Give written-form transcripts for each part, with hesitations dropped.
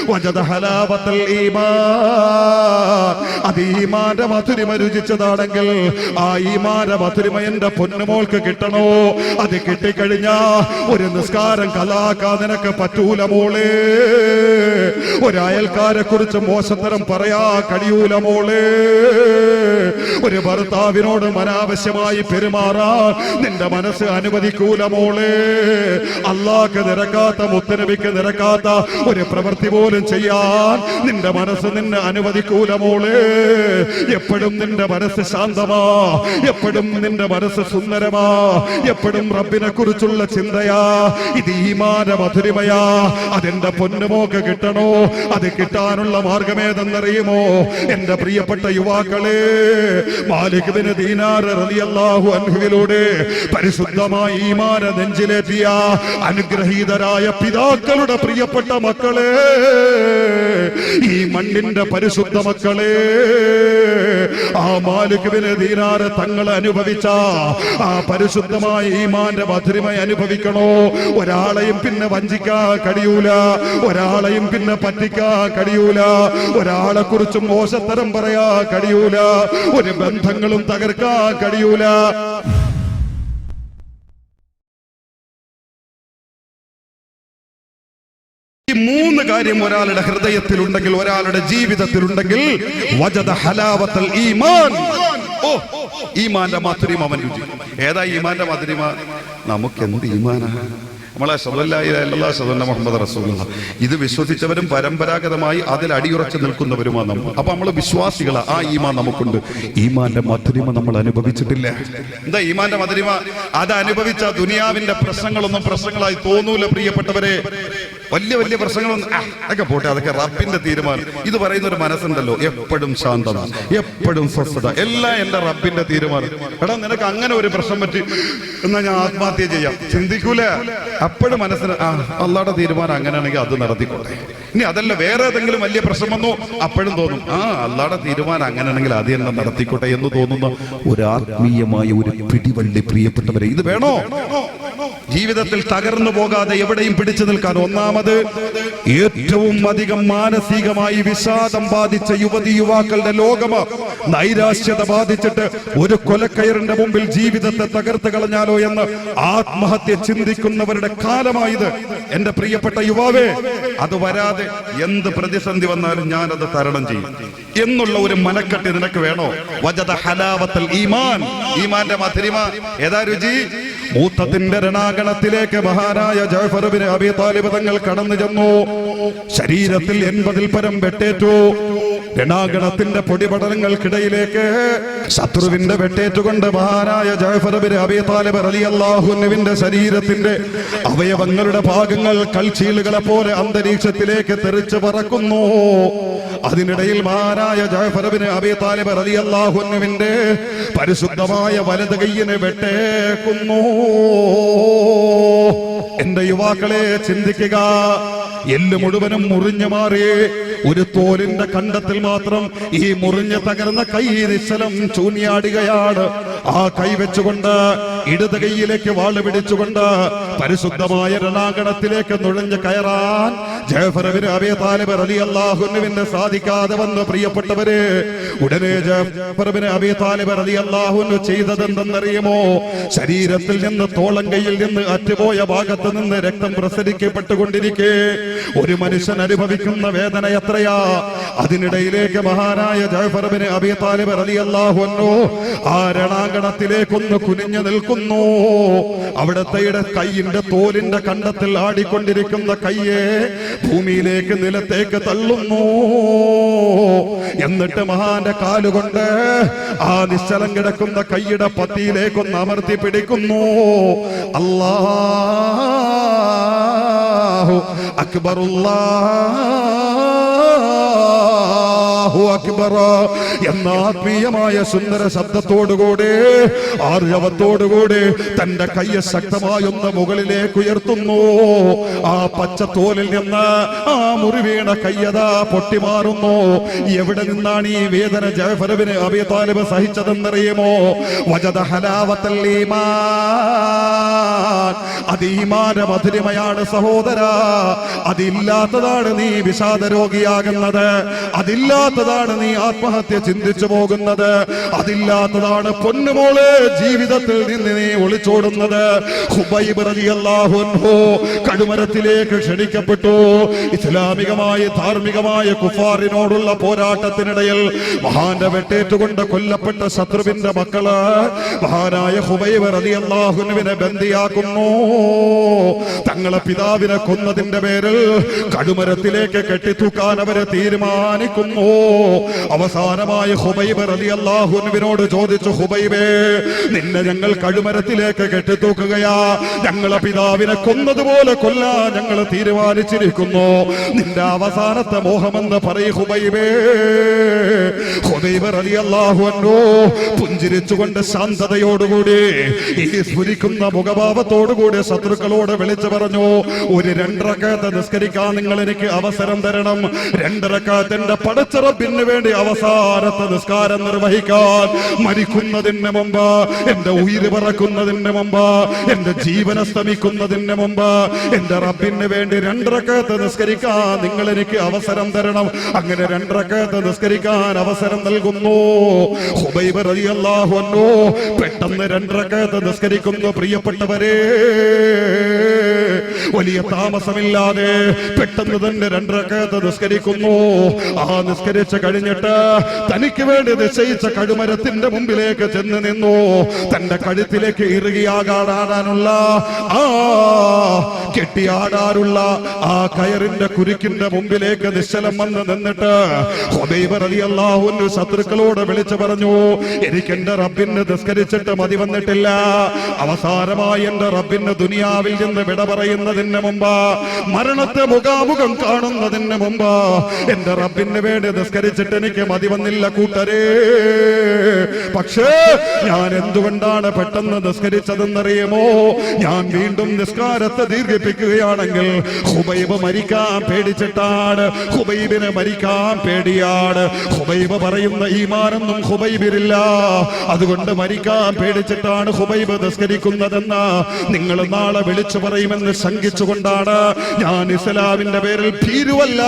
വജദ ഹലാവത്തൽ ഈമാൻ. അത് ഈമാന്റെ മധുരിമ രുചിച്ചതാണെങ്കിൽ ആ ഈമാന്റെ മധുരിമ എന്റെ പൊന്നുമോൾക്ക് കിട്ടണോ? അത് കിട്ടിക്കഴിഞ്ഞാ ഒരു നിസ്കാരം കലാക്കാൻ നിനക്ക് പറ്റൂല മോളെ. ഒരു അയൽക്കാരെ കുറിച്ച് മോശത്തരം പറയാ കഴിയൂല മോളെ. ഒരു ഭർത്താവിനോട് അനാവശ്യമായി പെരുമാറാൻ നിന്റെ മനസ്സ് അനുവദിക്കൂല മോളെ. അല്ലാഹ്ക്ക് നിരക്കാത്ത, മുത്തനബിക്ക് നിരക്കാത്ത ഒരു പ്രവൃത്തി പോലും ചെയ്യാൻ നിന്റെ മനസ്സ് നിന്നെ അനുവദിക്കൂല മോളെ. എപ്പോഴും നിന്റെ മനസ്സ് ശാന്തമാ, എപ്പോഴും നിന്റെ മനസ്സ് സുന്ദരമാ, എപ്പോഴും റബ്ബിനെ കുറിച്ചുള്ള ചിന്തയാ. ഇത് ഈമാന്റെ മധുരിമയാ. അതെന്റെ പൊന്നുമോക്ക് കിട്ടണോ? അത് കിട്ടാനുള്ള മാർഗമേതെന്നറിയുമോ? എന്റെ പ്രിയപ്പെട്ട യുവാക്കളെ, മാലിക് ബിൻ ദീനാർ റളിയല്ലാഹു അൻഹുവിലൂടെ പരിശുദ്ധമായ ഈമാനെ നെഞ്ചിലേറ്റിയ അനുഗ്രഹീതരായ പിതാക്കളുടെ പ്രിയപ്പെട്ട മക്കളെ, ഈ മണ്ണിന്റെ പരിശുദ്ധ മക്കളെ, ആ മാലിക് ബിൻ ദീനാർ തങ്ങൾ അനുഭവിച്ച ആ പരിശുദ്ധമായ ഈമാന്റെ മധുരിമ അനുഭവിക്കണോ? ഒരാളെയും പിന്നെ വഞ്ചിക്കാൻ കഴിയൂല, ഒരാളെയും പിന്നെ പറ്റിക്കാൻ കഴിയൂല, ഒരാളെ കുറിച്ച് മോശത്തരം പറയാ കഴിയൂല, ഒരു ബന്ധങ്ങളും തകർക്കാൻ കഴിയൂല. ഈ മൂന്ന് കാര്യം ഒരാളുടെ ഹൃദയത്തിലുണ്ടെങ്കിൽ, ഒരാളുടെ ജീവിതത്തിലുണ്ടെങ്കിൽ, വജദ ഹലാവത്തൽ ഈമാൻ. ഓ, ഈമാന്റെ മധുരിമ അവൻ രുചി. ഏതാ ഈമാന്റെ മധുരിമ? നമുക്കെന്ത് ഈമാനാ? നമ്മളെ മുഹമ്മദ് റസൂലുള്ളാഹ് ഇത് വിശ്വസിച്ചവരും പരമ്പരാഗതമായി അതിൽ അടിയുറച്ചു നിൽക്കുന്നവരുമാണ് നമ്മൾ. അപ്പൊ നമ്മൾ വിശ്വാസികളാ. ആ ഈമാൻ നമുക്കുണ്ട്. ഈമാന്റെ മധുരിമ നമ്മൾ അനുഭവിച്ചിട്ടില്ല. എന്താ ഈമാന്റെ മധുരിമ? അത് അനുഭവിച്ച ദുനിയാവിന്റെ പ്രശ്നങ്ങളൊന്നും പ്രശ്നങ്ങളായി തോന്നൂല പ്രിയപ്പെട്ടവരെ. വലിയ വലിയ പ്രശ്നങ്ങളൊന്നും അതൊക്കെ പോട്ടെ, അതൊക്കെ റബ്ബിന്റെ തീരുമാനം. ഇത് പറയുന്ന ഒരു മനസ്സുണ്ടല്ലോ, എപ്പോഴും ശാന്തത, എപ്പോഴും സ്വസ്ഥത, എല്ലാം എന്റെ റബ്ബിന്റെ തീരുമാനം. എടാ, നിനക്ക് അങ്ങനെ ഒരു പ്രശ്നം പറ്റി എന്നാ ഞാൻ ആത്മഹത്യ ചെയ്യാം, ചിന്തിക്കൂല. അപ്പോഴും മനസ്സിന് അള്ളാഹുടെ തീരുമാനം അങ്ങനെയാണെങ്കിൽ അത് നടത്തിക്കോട്ടെ. ഇനി അതല്ല, വേറെ ഏതെങ്കിലും വലിയ പ്രശ്നം വന്നു, അപ്പോഴും തോന്നും അള്ളാഹുടെ തീരുമാനം അങ്ങനെയാണെങ്കിൽ അത് തന്നെ നടത്തിക്കോട്ടെ എന്ന് തോന്നുന്ന ഒരു ആത്മീയമായ ഒരു പിടിവള്ളി പ്രിയപ്പെട്ടവരെ, ഇത് വേണോ? ജീവിതത്തിൽ തകർന്നു പോകാതെ എവിടെയും പിടിച്ചു നിൽക്കാൻ. ഒന്നാമത്, ഏറ്റവും അധികം മാനസികമായി വിഷാദം ബാധിച്ച യുവതി യുവാക്കളുടെ ലോകമാ. നൈരാശ്യത ബാധിച്ചിട്ട് ഒരു കൊലക്കയറിന്റെ മുമ്പിൽ ജീവിതത്തെ തകർത്ത് കളഞ്ഞാലോ എന്ന് ആത്മഹത്യ ചിന്തിക്കുന്നവരുടെ കാലമായത്. എന്റെ പ്രിയപ്പെട്ട യുവാവേ, അത് വരാതെ എന്ത് പ്രതിസന്ധി വന്നാലും ഞാനത് തരണം ചെയ്യും എന്നുള്ള ഒരു മനക്കെട്ട് നിനക്ക് വേണോ? വജദ ഹലാവത്തൽ ഈമാൻ. ഈമാന്റെ മധുരിമ ഏതാ രുചി? മൂത്തത്തിന്റെ രണാകണത്തിലേക്ക് മഹാനായ ജഅഫർ ഇബ്നു അബീ താലിബ് തങ്ങൾ കടന്നു ചെന്നു. ശരീരത്തിൽ 80-ൽ പരം വെട്ടേറ്റു. രണാകണത്തിന്റെ പൊടിപടലങ്ങൾക്കിടയിലേക്ക് ശത്രുവിന്റെ വെട്ടേറ്റുകൊണ്ട് മഹാനായ ജഅഫർ ഇബ്നു അബീ താലിബ് റളിയല്ലാഹു അൻഹുവിന്റെ ശരീരത്തിന്റെ അവയവങ്ങളുടെ ഭാഗങ്ങൾ കൽച്ചീലുകളെ പോലെ അന്തരീക്ഷത്തിലേക്ക് തെറിച്ചു പറക്കുന്നു. അതിനിടയിൽ മഹാനായ ജഅഫർ ഇബ്നു അബീ താലിബ് റളിയല്ലാഹു അൻഹുവിന്റെ പരിശുദ്ധമായ വലത് കൈയിനെ വെട്ടേക്കുന്നു. എന്റെ യുവാക്കളെ, ചിന്തിക്കുക. എല്ല് മുഴുവനും മുറിഞ്ഞു മാറി. ഒരു തോലിന്റെ കണ്ടത്തിൽ മാത്രം ഈ മുറിഞ്ഞു തകർന്ന കൈ നിശ്ചലം ചൂന്നിയാടുകയാണ്. ആ കൈ വെച്ചുകൊണ്ട് ഇടത് കൈയിലേക്ക് വാള് പിടിച്ചുകൊണ്ട് പരിശുദ്ധമായ രണാങ്കണത്തിലേക്ക് നുഴഞ്ഞു കയറാൻ ജഅഫർ ഇബ്നു അബീ താലിബ് റളിയല്ലാഹു അൻഹുവിന് സാധിക്കാതെ വന്നു. പ്രിയപ്പെട്ടവരെ, ഉടനെ ജഅഫർ ഇബ്നു അബീ താലിബ് റളിയല്ലാഹു അൻഹു ചെയ്തതെന്തെന്നറിയുമോ? ശരീരത്തിൽ നിന്ന്, തോളം കൈയിൽ നിന്ന്, അറ്റുപോയ ഭാഗത്ത് നിന്ന് രക്തം പ്രസരിക്കപ്പെട്ടുകൊണ്ടിരിക്കെ ഒരു മനുഷ്യൻ അനുഭവിക്കുന്ന വേദന എത്രയാ! അതിനിടയിലേക്ക് മഹാനായ ജഅഫർ ഇബ്നു അബീ താലിബ് റളിയല്ലാഹു അൻഹു ആ രണാങ്കണത്തിലേക്കൊന്ന് കുനിഞ്ഞു നിൽക്കുന്നു. അവിടത്തെ കൈയിന്റെ തോലിന്റെ കണ്ടത്തിൽ ആടിക്കൊണ്ടിരിക്കുന്ന കയ്യെ ഭൂമിയിലേക്ക്, നിലത്തേക്ക് തള്ളുന്നു. എന്നിട്ട് മഹാന്റെ കാലുകൊണ്ട് ആ നിശ്ചലം കിടക്കുന്ന കൈയുടെ പത്തിയിലേക്കൊന്ന് അമർത്തി പിടിക്കുന്നു. അല്ലാഹു അക്ബർ, അല്ലാഹു അക്ബർ എന്ന ആത്മീയമായ സുന്ദര ശബ്ദത്തോടുകൂടി, ആർജവത്തോടുകൂടി തന്റെ കയ്യെ ശക്തമായൊന്ന് മുകളിലേക്ക് ഉയർത്തുന്നു. ആ പച്ചത്തോലിൽ നിന്ന് ആ മുറിവീണ കയ്യതാ പൊട്ടിമാറുന്നു. എവിടെ നിന്നാണ് ഈ വേദന ജഅഫർ ഇബ്നു അബീ താലിബ് സഹിച്ചതെന്നറിയുമോ? വജദ ഹലാവത്തൽ ഈമാൻ. അത് ഈമാന്റെ മധുരിമയാണ് സഹോദര. അതില്ലാത്തതാണ് നീ വിഷാദ രോഗിയാകുന്നത്, അതില്ലാത്തതാണ് നീ ആത്മഹത്യ ചിന്തിച്ചു പോകുന്നത്, അതില്ലാത്തതാണ് പൊന്നുമോളെ ജീവിതത്തിൽ നിന്ന് നീ ഒളിച്ചോടുന്നത്. ഖുബൈബ് റളിയല്ലാഹു അൻഹു കടുമരത്തിലേക്ക് ക്ഷണിക്കപ്പെട്ടു. ഇസ്ലാമികമായ ധാർമ്മികമായ കുഫാറിനോടുള്ള പോരാട്ടത്തിനിടയിൽ മഹാന്റെ വെട്ടേറ്റുകൊണ്ട് കൊല്ലപ്പെട്ട ശത്രുവിന്റെ മക്കള് മഹാനായ ഖുബൈബ് റളിയല്ലാഹു അൻഹുവിനെ ബന്ദിയാക്കുന്നു. തങ്ങളെ പിതാവിനെ കൊന്നതിന്റെ പേരിൽ കടുമരത്തിലേക്ക് കെട്ടിത്തൂക്കാൻ അവരെ തീരുമാനിക്കുന്നു. അവസാനമായി ഖുബൈബ് റളിയല്ലാഹു അൻഹുവിനോട് ചോദിച്ചു, ഖുബൈബേ, നിന്നെ ഞങ്ങൾ കടുമരത്തിലേക്ക് കെട്ടിത്തൂക്കുകയാ, ഞങ്ങളെ പിതാവിനെ കൊന്നതുപോലെ കൊല്ലാൻ ഞങ്ങൾ തീരുമാനിച്ചിരിക്കുന്നു. നിന്റെ അവസാനത്തെ മോഹമെന്ന് പറയൂ ഖുബൈബേ. ഖുബൈബ് റളിയല്ലാഹു അൻഹു പുഞ്ചിരിച്ചുകൊണ്ട് ശാന്തതയോടുകൂടി ഈ സ്ഫുരിക്കുന്ന മുഖഭാവത്തോടുകൂടി ശത്രുക്കളോട് വിളിച്ചു പറഞ്ഞു, ഒരു 2 റക്അത്ത് നിസ്കരിക്കാൻ നിങ്ങൾ എനിക്ക് അവസരം തരണം. 2 റക്അത്ത് എന്റെ പടച്ച റബ്ബിന് വേണ്ടി അവസാനത്തെ നിസ്കാരം നിർവഹിക്കാൻ, മരിക്കുന്നതിന് മുമ്പ്, എന്റെ ഉയിര് പറക്കുന്നതിന് മുമ്പ്, എന്റെ ജീവൻ അസ്തമിക്കുന്നതിന് മുമ്പ് എന്റെ റബ്ബിന് വേണ്ടി 2 റക്അത്ത് നിസ്കരിക്കാൻ നിങ്ങൾ എനിക്ക് അവസരം തരണം. അങ്ങനെ 2 റക്അത്ത് നിസ്കരിക്കാൻ അവസരം നൽകുന്നു. ഖുബൈബ് റളിയല്ലാഹു അൻഹു പെട്ടെന്ന് 2 റക്അത്ത് നിസ്കരിക്കുന്നു. പ്രിയപ്പെട്ടവരെ, വലിയ താമസമില്ലാതെ പെട്ടെന്ന് തന്നെ 2 റക്അത്ത് നിസ്കരിക്കുന്നു. ആ നിസ്കരിച്ച് കഴിഞ്ഞിട്ട് തനിക്ക് വേണ്ടി നിശ്ചയിച്ച കടുമരത്തിന്റെ മുമ്പിലേക്ക് ചെന്ന് നിന്നു. തന്റെ കഴുത്തിലേക്ക് ഇറുകിയാകാടാനുള്ള കെട്ടിയാടാറുള്ള ആ കയറിന്റെ കുരുക്കിന്റെ മുമ്പിലേക്ക് നിശ്ചലം വന്ന് നിന്നിട്ട് ഖുബൈബ് റളിയല്ലാഹു അൻഹു ശത്രുക്കളോട് വിളിച്ചു പറഞ്ഞു, എനിക്ക് എന്റെ റബ്ബിന് നിസ്കരിച്ചിട്ട് മതി വന്നിട്ടില്ല. അവസാനമായി എന്റെ റബ്ബിന് ദുനിയാവിൽ നിന്ന് വിട പറയുന്നതിന് മുമ്പ്, മരണത്തെ മുഖാമുഖം കാണുന്നതിന് മുമ്പ് എന്റെ റബ്ബിന് വേണ്ടി നിസ്കരിച്ചിട്ട് എനിക്ക് മതി വന്നില്ല കൂട്ടരേ. പക്ഷേ ഞാൻ എന്തുകൊണ്ടാണ് പെട്ടെന്ന് നിസ്കരിച്ചതെന്നറിയുമോ? ഞാൻ വീണ്ടും നിസ്കാരത്തെ ദീർഘിപ്പിക്കുകയാണെങ്കിൽ ഖുബൈബ് മരിക്കാൻ പേടിച്ചിട്ടാണ്. ഖുബൈബിനെ മരിക്കാൻ പേടിയാണ്. ഖുബൈബ് പറയുന്ന ഈമാനൊന്നും ഖുബൈബിലില്ല. അതുകൊണ്ട് മരിക്കാൻ പേടിച്ചിട്ടാണ് ഖുബൈബ് നിസ്കരിക്കുന്നതെന്ന് നിങ്ങൾ നാളെ വിളിച്ചു പറയുമെന്ന് ശങ്കിച്ചുകൊണ്ടാണ് ഞാൻ ഇസ്ലാമിന്റെ പേരിൽ ഭീരുവല്ല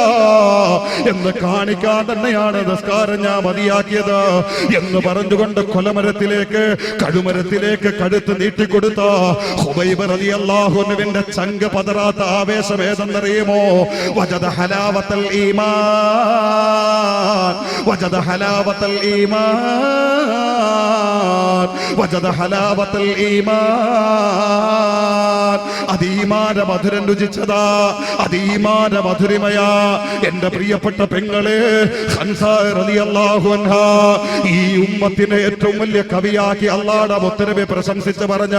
എന്ന് കാണിക്കാൻ തന്നെയാണ് നിസ്കാരം ഞാൻ മതിയാക്കിയത് എന്ന് പറഞ്ഞുകൊണ്ട് കൊലമരത്തിലേക്ക് കടുമരത്തിലേക്ക് കഴുത്ത് നീട്ടിക്കൊടുത്ത ഖുബൈബ് റളിയല്ലാഹു അൻഹുവിന്റെ ചങ്ക് പതറാത്ത ആവേശം ഏതെന്നറിയുമോ? വജദ ഹലാവത്തൽ ഈമാൻ, വജദ ഹലാവത്തൽ ഈമാൻ, വജദ ഹലാവത്തൽ ഈമാൻ. അതീമാന്റെ മധുരം രുചിച്ചതാ, അതീമാന്റെ മധുരിമയാ. എന്റെ പ്രിയപ്പെട്ട പെങ്ങളെ, ഹൻസ റളിയല്ലാഹു അൻഹാ ഈ ഉമ്മത്തിനെ ഏറ്റവും വലിയ കവിയാക്കി അല്ലാഹുവിന്റെ മുത്തനബി പ്രശംസിച്ച് പറഞ്ഞ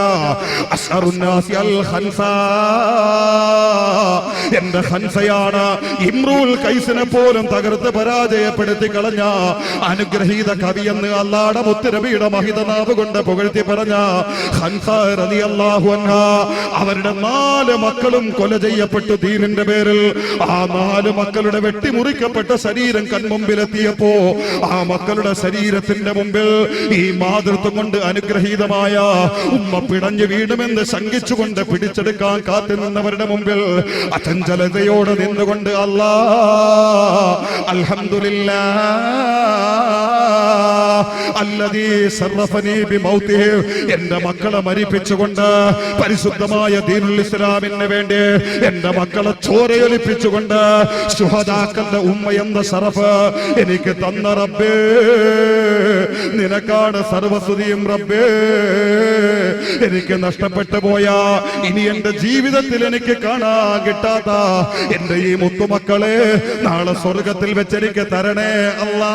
അശ്അറുന്നാസി അൽ ഹൻസ, എന്റെ ഹൻസയാണ്. ഇമ്രുൽ കൈസിനെ പോലും തകർത്ത് പരാജയപ്പെടുത്തി കളഞ്ഞ അനുഗ്രഹീത കവിയെന്ന് അല്ലാഹുവിന്റെ മുത്തനബിയുടെ മഹിതനാവ് കൊണ്ട് പുകഴ്ത്തി പറഞ്ഞ ഹൻസ റളിയല്ലാഹു അൻഹാ അവരുടെ 4 മക്കളും കൊല ചെയ്യപ്പെട്ടു ദീനിന്റെ പേരിൽ. ആ 4 മക്കളുടെ വെട്ടിമുറിക്കപ്പെട്ട ശരീരം കൺമുമ്പിലെത്തിയപ്പോ ആ മക്കളുടെ ശരീരത്തിന്റെ മുമ്പിൽ ഈ മാതൃത്വം കൊണ്ട് അനുഗ്രഹീതമായ ഉമ്മ പിടഞ്ഞു വീടുമെന്ന് ശങ്കിച്ചുകൊണ്ട് പിടിച്ചെടുക്കാൻ കാത്തു നിന്നവരുടെ മുമ്പിൽ അചഞ്ചലതയോടെ നിന്നുകൊണ്ട് അൽഹംദുലില്ലാഹ് അല്ലദീ ശറഫനി ബിമൗതിഹി, എന്റെ മക്കളെ മരിപ്പിച്ചുകൊണ്ട് പരിശുദ്ധമായ ദീനുൽ ഇസ്ലാമിന് വേണ്ടി എന്റെ മക്കളെ ചോരയൊലിപ്പിച്ചുകൊണ്ട് ശുഹദാക്കളുടെ ഉമ്മ എന്ന ശറഫ് എനിക്ക് തന്ന റബ്ബേ, നിനക്കാണ് സർവസ്തുതിയും റബ്ബേ. എനിക്ക് നഷ്ടപ്പെട്ടു പോയ, ഇനി എന്റെ ജീവിതത്തിൽ എനിക്ക് കാണാൻ കിട്ടാത്ത എന്റെ ഈ മുത്തുമക്കളെ നാളെ സ്വർഗത്തിൽ വെച്ചെനിക്ക് തരണേ അല്ലാ.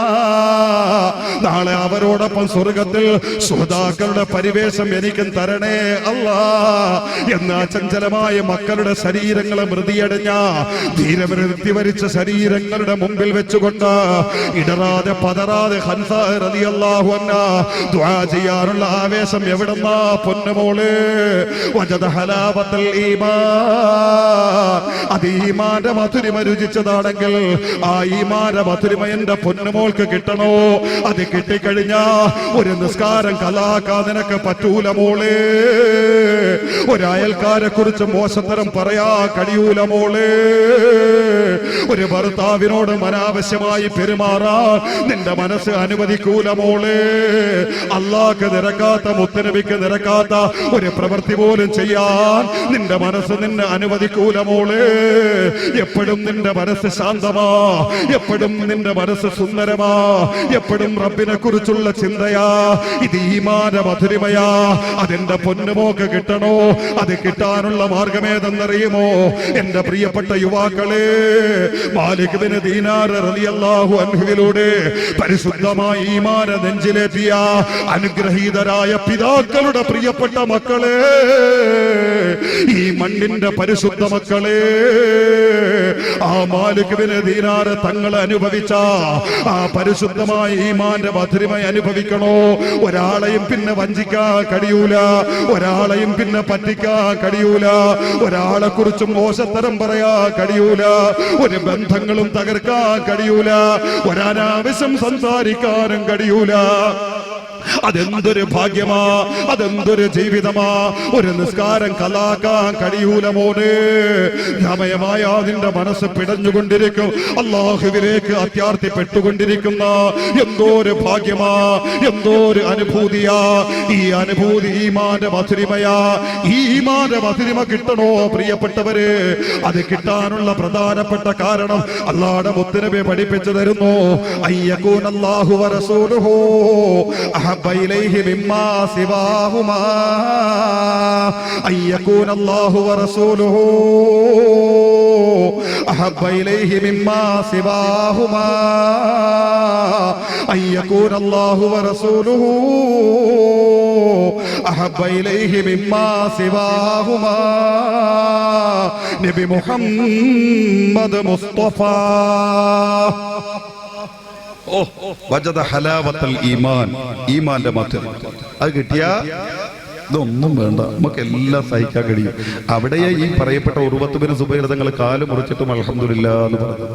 നാളെ അവരോടൊപ്പം സ്വർഗത്തിൽ സുഹദാക്കളുടെ പരിവേഷം എനിക്കും തരണേ അല്ലാ എന്ന് അചഞ്ചലമായ മക്കളുടെ ശരീരങ്ങളെ മൃതിയടഞ്ഞ ധീരവൃത്തി വരിച്ച ശരീരങ്ങളുടെ മുമ്പിൽ വെച്ചുകൊണ്ട് ഇടറാതെ പതറാതെ ഹൻസ റളിയല്ലാഹു അൻഹാ ദുആ ചെയ്യാനുള്ള ആവേശം എവിടെന്നാ പൊന്നുമോളെ? വജദ ഹലാവത്തൽ ഈമാൻ, അത് ഈമാന്റെ മധുരിമ രുചിച്ചതാണെങ്കിൽ ആ ഈമാന്റെ മധുരിമ എന്റെ പൊന്നുമോൾക്ക് കിട്ടണോ? അത് കിട്ടിക്കഴിഞ്ഞാ ഒരു നിസ്കാരം കലാക്കാൻ നിനക്ക് പറ്റൂല മോളെ. ഒരു അയൽക്കാരെ കുറിച്ച് മോശത്തരം പറയാ കഴിയൂല മോളെ. ഒരു ഭർത്താവിനോട് അനാവശ്യമായി പെരുമാറാൻ നിന്റെ മനസ്സ് അനുവദിക്കൂല മോളെ. അല്ലാഹ്ക്ക് നിരക്കാത്ത, മുത്തനബിക്ക് നിരക്കാത്ത ഒരു പ്രവൃത്തി പോലും ചെയ്യാൻ നിന്റെ മനസ്സ് നിന്നെ അനുവദിക്കൂല മോളെ. എപ്പോഴും നിന്റെ മനസ്സ് ശാന്തമാ, എപ്പോഴും നിന്റെ മനസ്സ് സുന്ദരമാ, എപ്പോഴും റബ്ബിനെ കുറിച്ചുള്ള ചിന്തയാ. ഇത് ഈമാന്റെ മധുരിമയാ. അതെന്റെ പൊന്നുമോക്ക് കിട്ടണോ? അത് കിട്ടാനുള്ള മാർഗമേതെന്നറിയുമോ? എന്റെ പ്രിയപ്പെട്ട യുവാക്കളെ, മാലിക് ബിൻ ദീനാർ റളിയല്ലാഹു അൻഹുവിലൂടെ പരിശുദ്ധമായ ഈമാനെ നെഞ്ചിലേറ്റിയ അനുഗ്രഹീതരായ പിതാക്കളുടെ പ്രിയപ്പെട്ട മക്കളെ, ഈ മണ്ണിന്റെ പരിശുദ്ധ മക്കളെ, ആ മാലിക് ബിൻ ദീനാർ തങ്ങൾ അനുഭവിച്ച ആ പരിശുദ്ധമായ ഈമാന്റെ മധുരിമ അനുഭവിക്കണോ? ഒരാളെയും പിന്നെ വഞ്ചിക്കാൻ കഴിയൂല, ഒരാളെയും പിന്നെ പറ്റിക്കാൻ കഴിയൂല, ഒരാളെ കുറിച്ചും മോശത്തരം പറയാ കഴിയൂല, ഒരു ബന്ധങ്ങളും തകർക്കാൻ കഴിയൂല, ഒരനാവശ്യം സംസാരിക്കാനും കഴിയൂല. അതെന്തൊരു ഭാഗ്യമാ, അതെന്തൊരു ജീവിതമാ. ഒരു നിസ്കാരം കലാക്കാൻ കഴിയൂല മോനെ. സമയമായ നിന്റെ മനസ്സ് പിടഞ്ഞുകൊണ്ടിരിക്കും, അല്ലാഹുവിലേക്ക് അത്യാർത്ഥിപ്പെട്ടുകൊണ്ടിരിക്കുന്ന എന്തോ ഒരു ഭാഗ്യമാ, എന്തോ ഒരു അനുഭൂതിയാ. ഈ അനുഭൂതി ഈമാന്റെ മധുരിമയാ. ഈ ഈമാന്റെ മധുരിമ കിട്ടണോ പ്രിയപ്പെട്ടവര്? അത് കിട്ടാനുള്ള പ്രധാനപ്പെട്ട കാരണം അല്ലാഹുവിന്റെ മുത്തുനബി പഠിപ്പിച്ചു തരുന്നു. അയ്യകൂനല്ലാഹു വറസൂലുഹു أحب إليه مما سواهما أن يكون الله ورسوله أحب إليه مما سواهما أن يكون الله ورسوله أحب إليه مما سواهما നബി മുഹമ്മദ് മുസ്തഫ വജദ ഹലാവത്തൽ ഈമാൻ, ഈമാന്റെ മധുരം അത് കിട്ടിയാ ഇതൊന്നും വേണ്ട, നമുക്ക് എല്ലാം സഹിക്കാൻ കഴിയും. അവിടെയാ ഈ പറയപ്പെട്ട ഉർവത്ത് ബിൻ സുബൈർ തങ്ങൾ കാല് മുറിച്ചിട്ടും അൽഹംദുലില്ലാ എന്ന് പറഞ്ഞു.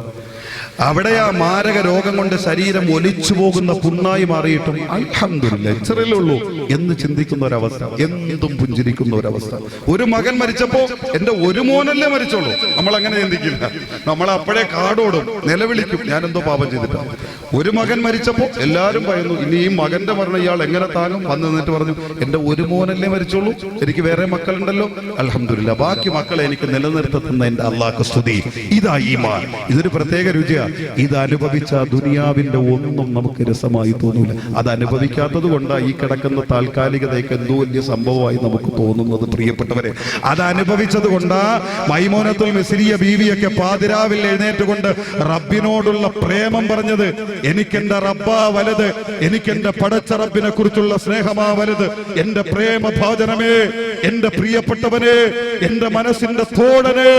അവിടെയാ മാരക രോഗം കൊണ്ട് ശരീരം ഒലിച്ചു പോകുന്ന പുണ്ണായി മാറിയിട്ടും അൽഹംദുലില്ലാ ഇത്രയല്ലേ ഉള്ളൂ എന്ന് ചിന്തിക്കുന്ന ഒരവസ്ഥ, എന്തും പുഞ്ചിരിക്കുന്ന ഒരവസ്ഥ. ഒരു മകൻ മരിച്ചപ്പോ എന്റെ ഒരു മോനല്ലേ മരിച്ചോളൂ, നമ്മൾ അങ്ങനെ ചിന്തിക്കില്ല. നമ്മൾ അപ്പോഴേ കാടോടും നിലവിളിക്കും, ഞാൻ എന്തോ പാപം ചെയ്തിട്ടാണ്. ഒരു മകൻ മരിച്ചപ്പോ എല്ലാവരും പറയുന്നു, ഇനി ഈ മകന്റെ മരണം ഇയാൾ എങ്ങനെ താങ്ങും? വന്ന് നിന്നിട്ട് പറഞ്ഞു, എന്റെ ഒരു മോനല്ലേ മരിച്ചോളൂ, എനിക്ക് വേറെ മക്കളുണ്ടല്ലോ, അൽഹംദുലില്ലാ ബാക്കി മക്കളെ എനിക്ക് നിലനിർത്തുന്ന എന്റെ അല്ലാഹ്ക്ക് സ്തുതി. ഇതാ ഈമാൻ. ഇതൊരു പ്രത്യേക രുചിയാ. ഇത് അനുഭവിച്ച ദുനിയാവിന്റെ ഒന്നും നമുക്ക് രസമായി തോന്നൂല. അത് അനുഭവിക്കാത്തത് കൊണ്ടാ ഈ കിടക്കുന്ന താൽക്കാലികതയ്ക്ക് എന്തോ വലിയ സംഭവമായി നമുക്ക് തോന്നുന്നത്. പ്രിയപ്പെട്ടവരെ, അത് അനുഭവിച്ചത് കൊണ്ടാ മൈമൂനത്തുൽ മിസ്രിയ ബീവിയൊക്കെ പാതിരാവിൽ എഴുന്നേറ്റുകൊണ്ട് റബ്ബിനോടുള്ള പ്രേമം പറഞ്ഞത്. എനിക്കെന്റെ റബ്ബാ വലുത്, എനിക്കെന്റെ പടച്ച റബ്ബിനെ കുറിച്ചുള്ള സ്നേഹമാ വലുത്. എന്റെ പ്രേമഭാജനമേ, എന്റെ പ്രിയപ്പെട്ടവനെ, എന്റെ മനസ്സിന്റെ തോടനെ,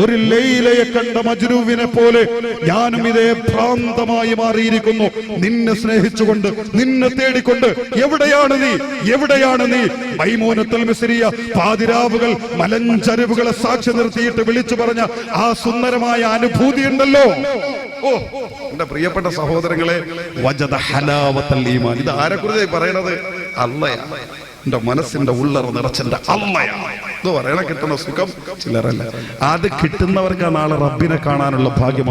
ഒരു ലൈലയെ കണ്ട മജ്നൂവിനെ പോലെ ഞാനും ഇതേ ഭ്രാന്തമായി മാറിയിരിക്കുന്നു. നിന്നെ സ്നേഹിച്ചുകൊണ്ട്, നിന്നെ തേടിക്കൊണ്ട്. എവിടെയാണ് നീ, എവിടെയാണ് നീ? മൈമൂനത്തുൽ മിസ്രിയ പാതിരാവുകൾ മലഞ്ചരിവുകളെ സാക്ഷി നിർത്തിയിട്ട് വിളിച്ചു പറഞ്ഞ ആ സുന്ദരമായ അനുഭൂതി ഉണ്ടല്ലോ. ഓ എന്റെ പ്രിയപ്പെട്ട സഹോദരങ്ങളെ, വജദ ഹലാവത്തൽ ഈമാൻ. ഇത് ആരെക്കുറിച്ചായി പറയണത്? അള്ളയാ. എന്റെ മനസ്സിന്റെ ഉള്ളറ നിറച്ചെന്റെ അള്ളയാ ഇത് പറയണ കിട്ടുന്ന സുഖം ചിലരല്ല. അത് കിട്ടുന്നവർക്ക് നാളെ റബ്ബിനെ കാണാനുള്ള ഭാഗ്യം.